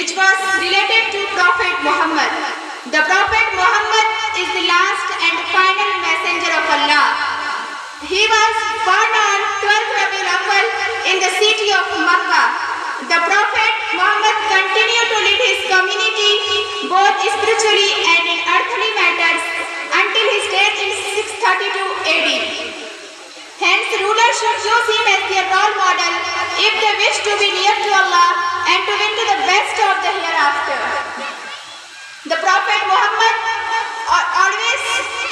which was related to Prophet Muhammad. The Prophet Muhammad is the last and final messenger of Allah. He was born on 12th Rabiul Awwal in the city of Makkah. The Prophet Muhammad continued to lead his community both spiritually and in earthly matters until his death in 632 AD. Hence, rulers should use him as their role model if they wish to be near to Allah and to win to the best of the hereafter. The Prophet Muhammad always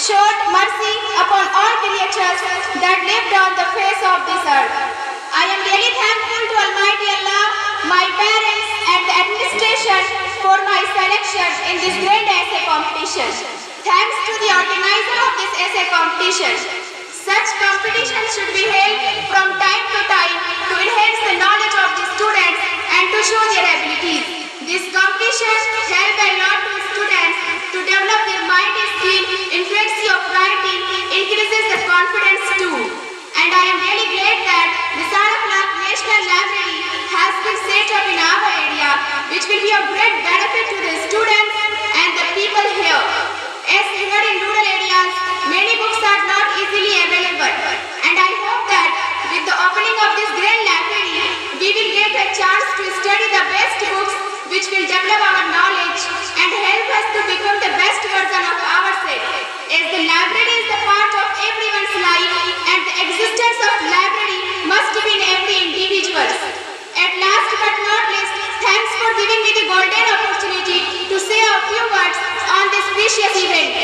showed mercy upon all creatures that lived on the face of this earth. I am really thankful to Almighty Allah, my parents and the administration for my selection in this great essay competition. Thanks to the organizer of this essay competition. Such competitions should be held from time to time to enhance the knowledge of the students and to show their abilities. This competition helps a lot to students to develop their mind skill, fluency of writing, increases the confidence too. And I am really glad that Nethar National Library has been set up in our area, which will be of great benefit to the students and the people here. As here in rural areas, many books are not easily available, and I hope that with the opening of this great library, we will get a chance to study the best books which will develop our knowledge and help us to become the best version of ourselves. As the library is the part of everyone's life, and the existence of library must be in every individual. At last but not least, thanks for giving me the golden opportunity to say a few words on this precious event.